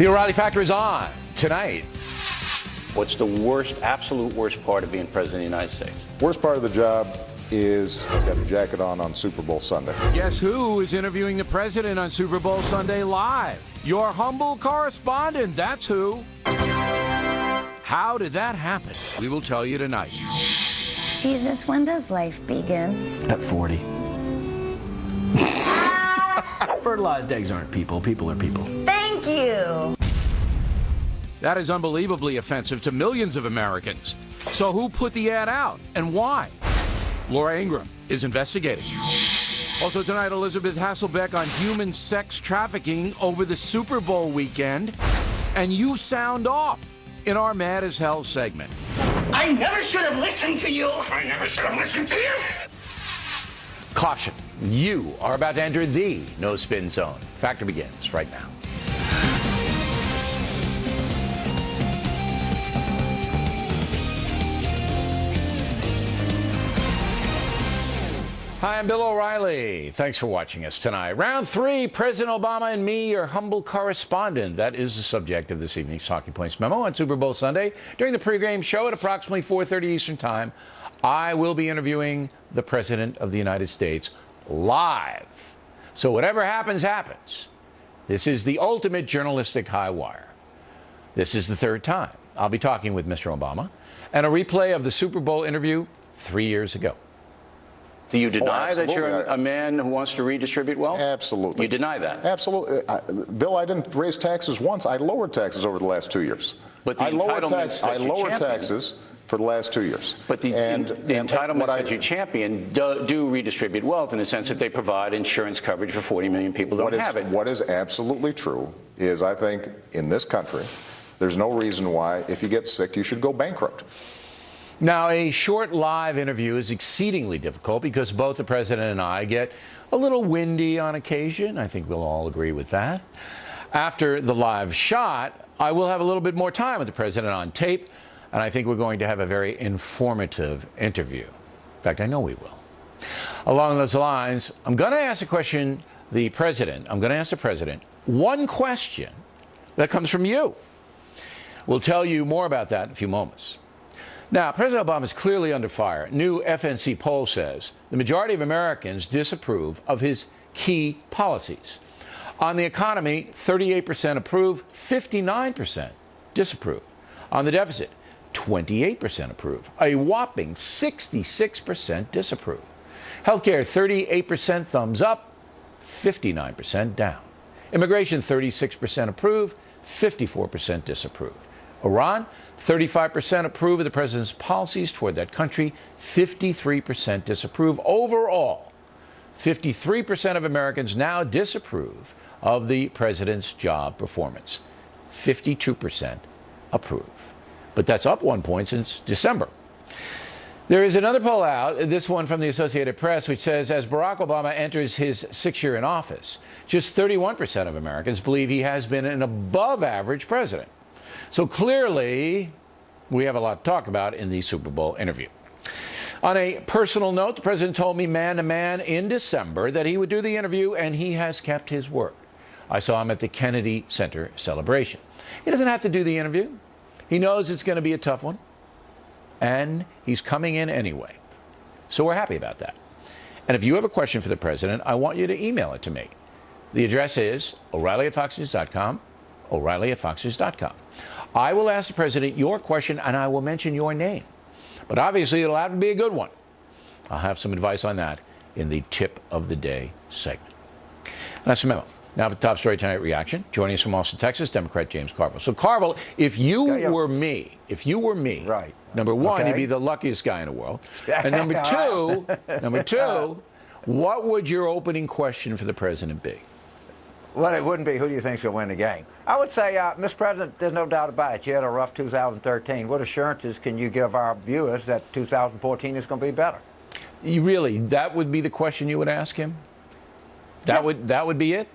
The O'Reilly Factor is on tonight. What's the worst, absolute worst part of being president of the United States? Worst part of the job is I've got a jacket on Super Bowl Sunday. Guess who is interviewing the president on Super Bowl Sunday live? Your humble correspondent, that's who. How did that happen? We will tell you tonight. Jesus, when does life begin? At 40. Fertilized eggs aren't people. People are people. Thank you. That is unbelievably offensive to millions of Americans. So who put the ad out and why? Laura Ingraham is investigating. Also tonight, Elizabeth Hasselbeck on human sex trafficking over the Super Bowl weekend. And you sound off in our Mad as Hell segment. I never should have listened to you. I never should have listened to you. Caution, you are about to enter the no spin zone. Factor begins right now. Hi, I'm Bill O'Reilly. Thanks for watching us tonight. Round 3, President Obama and me, your humble correspondent. That is the subject of this evening's Talking Points memo on Super Bowl Sunday. During the pregame show at approximately 4:30 Eastern Time, I will be interviewing the President of the United States live. So whatever happens, happens. This is the ultimate journalistic high wire. This is the third time I'll be talking with Mr. Obama, and a replay of the Super Bowl interview 3 years ago. Do you deny that you're a man who wants to redistribute wealth? Absolutely. You deny that? Absolutely. Bill, I didn't raise taxes once. I lowered taxes over the last 2 years. But the entitlements I lowered taxes for the last 2 years. But the entitlements that you champion do redistribute wealth in the sense that they provide insurance coverage for 40 million people who don't have it. What is absolutely true is I think in this country, there's no reason why if you get sick, you should go bankrupt. Now, a short live interview is exceedingly difficult because both the president and I get a little windy on occasion. I think we'll all agree with that. After the live shot, I will have a little bit more time with the president on tape, and I think we're going to have a very informative interview. In fact, I know we will. Along those lines, I'm going to ask I'm going to ask the president one question that comes from you. We'll tell you more about that in a few moments. Now, President Obama is clearly under fire. New FNC poll says the majority of Americans disapprove of his key policies. On the economy, 38% approve, 59% disapprove. On the deficit, 28% approve. A whopping 66% disapprove. Healthcare, 38% thumbs up, 59% down. Immigration, 36% approve, 54% disapprove. Iran, 35% approve of the president's policies toward that country, 53% disapprove. Overall, 53% of Americans now disapprove of the president's job performance. 52% approve. But that's up 1 point since December. There is another poll out, this one from the Associated Press, which says as Barack Obama enters his 6th year in office, just 31% of Americans believe he has been an above-average president. So clearly, we have a lot to talk about in the Super Bowl interview. On a personal note, the president told me man to man in December that he would do the interview, and he has kept his word. I saw him at the Kennedy Center celebration. He doesn't have to do the interview. He knows it's going to be a tough one, and he's coming in anyway. So we're happy about that. And if you have a question for the president, I want you to email it to me. The address is O'Reilly@FoxNews.com, O'Reilly@FoxNews.com. I will ask the president your question, and I will mention your name. But obviously, it'll have to be a good one. I'll have some advice on that in the Tip of the Day segment. That's the memo. Now for the top story tonight reaction. Joining us from Austin, Texas, Democrat James Carville. So, Carville, if you were me, right. Number one, you'd be the luckiest guy in the world. And number two, what would your opening question for the president be? Well, it wouldn't be who do you think's going to win the game. I would say, Mr. President, there's no doubt about it. You had a rough 2013. What assurances can you give our viewers that 2014 is going to be better? That would be the question you would ask him? That would be it?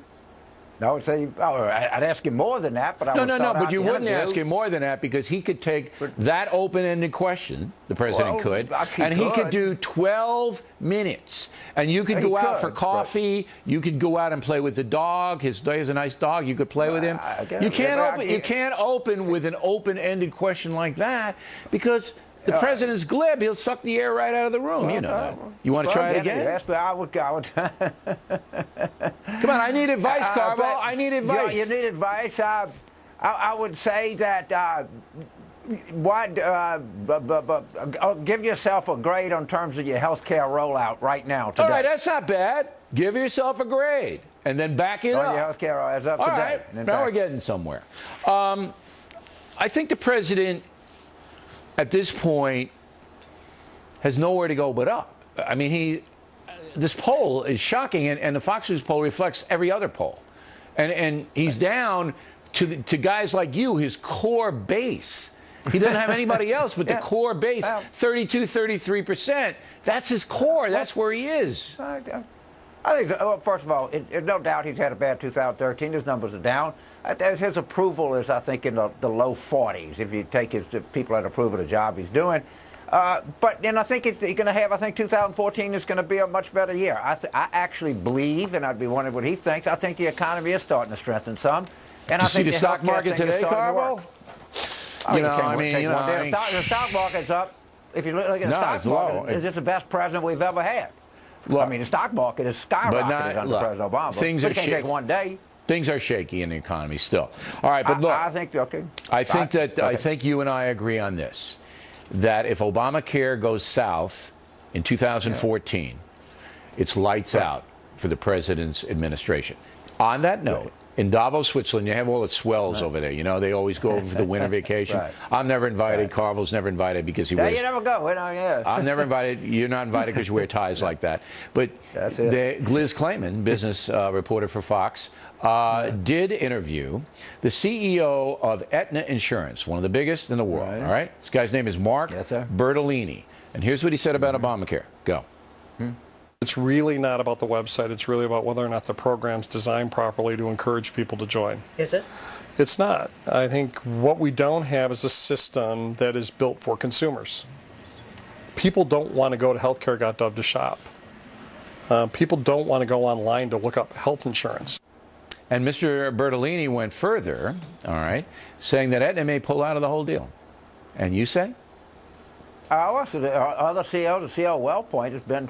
I would say, I'd ask him more than that, but I would start but out you the wouldn't interview. ask him more than that because he could take that open-ended question, the president could, and he could do 12 minutes. And you could go out for coffee, you could go out and play with the dog. He has a nice dog, you could play with him. You can't open with an open-ended question like that because the president's glib. He'll suck the air right out of the room. You know that. You want to try it again? Yes, but I would. Come on, I need advice, Carvel. I need advice. You need advice. I would say that give yourself a grade in terms of your health care rollout right now today. All right, that's not bad. Give yourself a grade and then back it up. Your health care is up All today. right, now we're getting somewhere. I think the president, at this point, has nowhere to go but up. I mean, this poll is shocking, and the Fox News poll reflects every other poll. And he's down to guys like you, his core base. He doesn't have anybody else but the core base, 32, 33%. That's his core. That's where he is. I think, well, first of all, no doubt he's had a bad 2013. His numbers are down. His approval is, I think, in the low 40s, if you take the people that approve of the job he's doing. But then I think he's going to have, I think 2014 is going to be a much better year. I actually believe, and I'd be wondering what he thinks, I think the economy is starting to strengthen some. And I think the stock market today, Carvel? The stock market's up. If you look at the stock market, it's the best president we've ever had. Look, I mean, the stock market is skyrocketed under President Obama. Things but are it can't take one day. Things are shaky in the economy still. All right, but look, I think I think you and I agree on this, that if Obamacare goes south in 2014, it's lights out for the president's administration. On that note, in Davos, Switzerland, you have all the swells over there. You know, they always go over for the winter vacation. I'm never invited. Carvel's never invited because he wears... you never go. I'm never invited. You're not invited because you wear ties like that. But Liz Clayman, business reporter for Fox, did interview the CEO of Aetna Insurance, one of the biggest in the world. All right? This guy's name is Mark Bertolini. And here's what he said about Obamacare. Go. It's really not about the website. It's really about whether or not the program's designed properly to encourage people to join. Is it? It's not. I think what we don't have is a system that is built for consumers. People don't want to go to healthcare.gov to shop. People don't want to go online to look up health insurance. And Mr. Bertolini went further, all right, saying that Aetna may pull out of the whole deal. And you say? Also, the other CEOs, the CEO WellPoint has been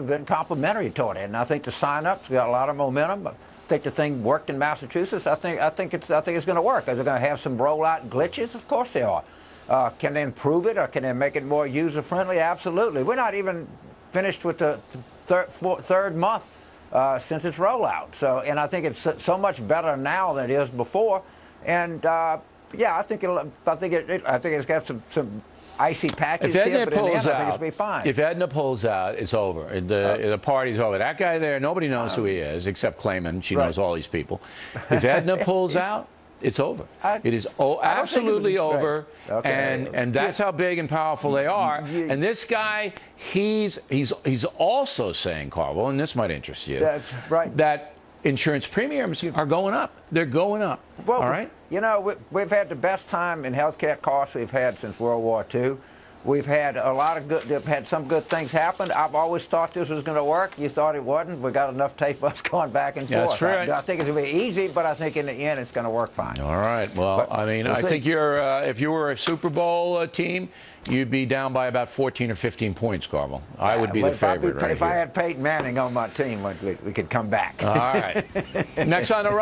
been complimentary toward it, and I think the sign-ups got a lot of momentum. I think the thing worked in Massachusetts. I think it's going to work. Are they going to have some rollout glitches? Of course they are. Can they improve it, or can they make it more user-friendly? Absolutely. We're not even finished with the third month since its rollout. So, and I think it's so much better now than it is before. And yeah, I think it's got some icy patches here, but in the end, I think it's going to be fine. If Aetna pulls out, it's over. The party's over. That guy there, nobody knows who he is, except Clayman. She knows all these people. If Aetna pulls out, it's over. It is absolutely over, and that's how big and powerful they are. And this guy, he's also saying, Carvel, and this might interest you, that insurance premiums are going up. They're going up. Well, all right? You know, we've had the best time in healthcare costs we've had since World War II. We've had some good things happen. I've always thought this was going to work. You thought it wasn't. We got enough tape of us going back and forth. That's right. I think it's going to be easy, but I think in the end it's going to work fine. All right. Well, I mean, I think if you were a Super Bowl team, you'd be down by about 14 or 15 points, Carvel. I would be the favorite right here. If I had Peyton Manning on my team, we could come back. All right. Next on the run.